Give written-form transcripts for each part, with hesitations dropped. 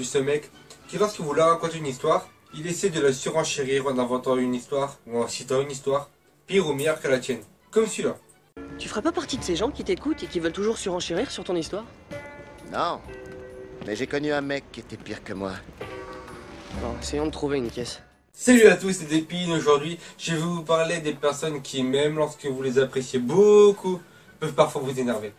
ce mec qui, lorsqu'il vous raconte une histoire, il essaie de la surenchérir en inventant une histoire ou en citant une histoire pire ou meilleure que la tienne. Comme celui-là. Tu ferais pas partie de ces gens qui t'écoutent et qui veulent toujours surenchérir sur ton histoire? Non, mais j'ai connu un mec qui était pire que moi. Bon, essayons de trouver une caisse. Salut à tous, c'est Dépine. Aujourd'hui, je vais vous parler des personnes qui, même lorsque vous les appréciez beaucoup, peuvent parfois vous énerver.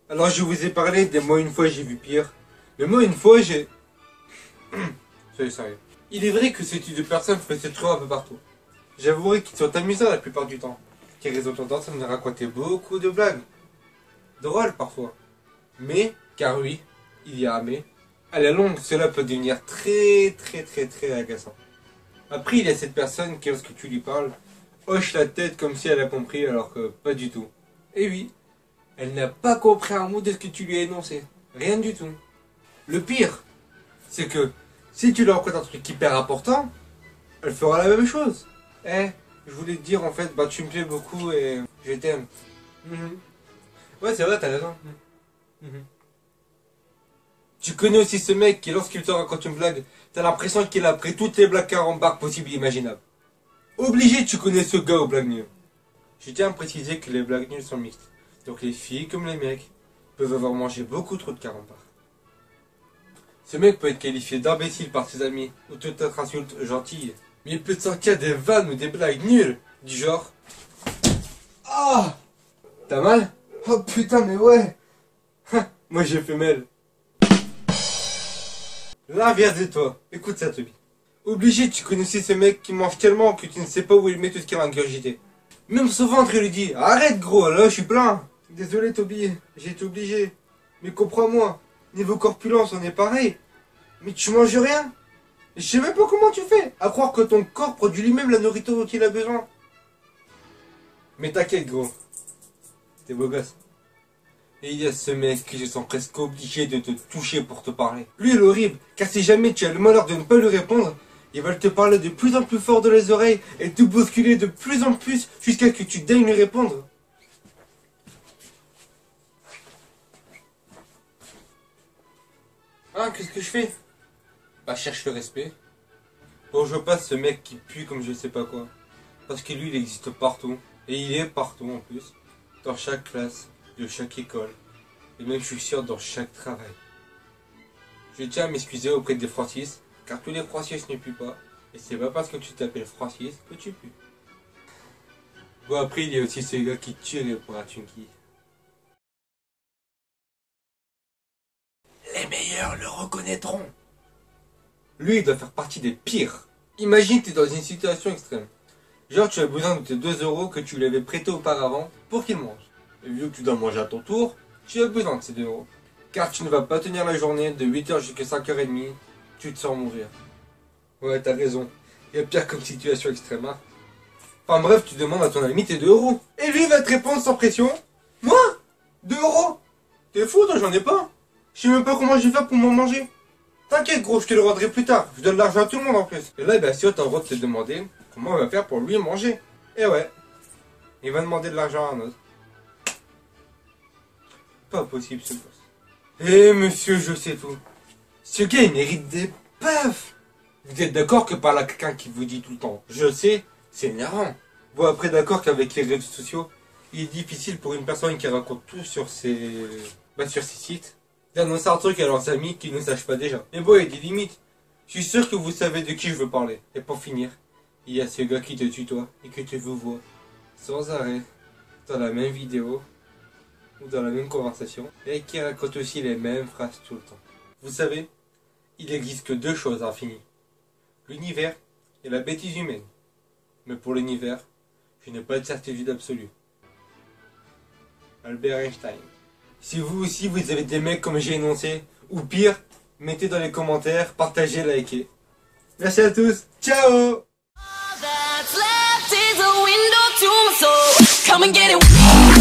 Alors, je vous ai parlé des moi une fois j'ai vu pire. Mais moi une fois j'ai... Soyez sérieux. Il est vrai que ce type de personnes fait se trouver un peu partout. J'avouerai qu'ils sont amusants la plupart du temps, car ils ont tendance à nous raconter beaucoup de blagues. Drôles parfois. Mais, car oui, il y a un mais, à la longue, cela peut devenir très agaçant. Après, il y a cette personne qui, lorsque tu lui parles, hoche la tête comme si elle a compris, alors que pas du tout. Et oui, elle n'a pas compris un mot de ce que tu lui as énoncé. Rien du tout. Le pire, c'est que si tu lui racontes un truc hyper important, elle fera la même chose. Je voulais te dire en fait, bah tu me plais beaucoup et je t'aime. Ouais, c'est vrai, t'as raison. Tu connais aussi ce mec qui, lorsqu'il te raconte une blague, t'as l'impression qu'il a pris toutes les blagues carambars possibles et imaginables. Obligé, tu connais ce gars aux blagues nulles. Je tiens à préciser que les blagues nulles sont mixtes. Donc les filles comme les mecs peuvent avoir mangé beaucoup trop de carambars. Ce mec peut être qualifié d'imbécile par ses amis ou toute autre insulte gentille. Mais il peut te sortir des vannes ou des blagues nulles, du genre... Ah, t'as mal? Oh putain, mais ouais. Moi j'ai fait mal. L'inverse de toi, écoute ça Toby. Obligé, tu connais aussi ce mec qui mange tellement que tu ne sais pas où il met tout ce qu'il a ingurgité. Même son ventre il lui dit, arrête gros, là je suis plein. Désolé Toby, j'ai été obligé. Mais comprends-moi, niveau corpulence on est pareil. Mais tu manges rien. Je sais même pas comment tu fais, à croire que ton corps produit lui-même la nourriture dont il a besoin. Mais t'inquiète gros, t'es beau gosse. Et il y a ce mec que je sens presque obligé de te toucher pour te parler. Lui il est horrible, car si jamais tu as le malheur de ne pas lui répondre, il va te parler de plus en plus fort de les oreilles et te bousculer de plus en plus jusqu'à ce que tu daignes lui répondre. Hein, qu'est-ce que je fais? Bah cherche le respect. Bon, je passe ce mec qui pue comme je sais pas quoi. Parce que lui il existe partout. Et il est partout en plus. Dans chaque classe, de chaque école. Et même je suis sûr dans chaque travail. Je tiens à m'excuser auprès des Francis. Car tous les Francis ne puent pas. Et c'est pas parce que tu t'appelles Francis que tu pues. Bon après il y a aussi ce gars qui tue pour un chunky. Les meilleurs le reconnaîtront. Lui, il doit faire partie des pires. Imagine, tu es dans une situation extrême. Genre, tu as besoin de tes 2 € que tu lui avais prêtés auparavant pour qu'il mange. Et vu que tu dois manger à ton tour, tu as besoin de ces 2 €. Car tu ne vas pas tenir la journée de 8 h jusqu'à 5 h 30. Tu te sens mourir. Ouais, t'as raison. Il y a pire comme situation extrême, hein. Enfin bref, tu demandes à ton ami tes 2 €. Et lui, il va te répondre sans pression. Moi 2 €? T'es fou, toi, j'en ai pas. Je sais même pas comment je vais faire pour m'en manger. T'inquiète gros, je te le rendrai plus tard. Je donne de l'argent à tout le monde en plus. Et là, bien sûr, t'as le droit de te demander comment on va faire pour lui manger. Et ouais, il va demander de l'argent à un autre. Pas possible ce boss. Eh monsieur, je sais tout. Ce gars, il mérite des pafs. Vous êtes d'accord que par là quelqu'un qui vous dit tout le temps je sais, c'est énervant. Bon après d'accord qu'avec les réseaux sociaux, il est difficile pour une personne qui raconte tout sur ses sites d'annoncer un truc à leurs amis qui ne sachent pas déjà. Mais bon, il y a des limites. Je suis sûr que vous savez de qui je veux parler. Et pour finir, il y a ce gars qui te tutoie et que tu vous vois sans arrêt dans la même vidéo ou dans la même conversation et qui raconte aussi les mêmes phrases tout le temps. Vous savez, il n'existe que 2 choses infinies. L'univers et la bêtise humaine. Mais pour l'univers, je n'ai pas de certitude absolue. Albert Einstein. Si vous aussi vous avez des mecs comme j'ai énoncé, ou pire, mettez dans les commentaires, partagez, likez. Merci à tous, ciao! All that's left is a window to my soul. Come and get it.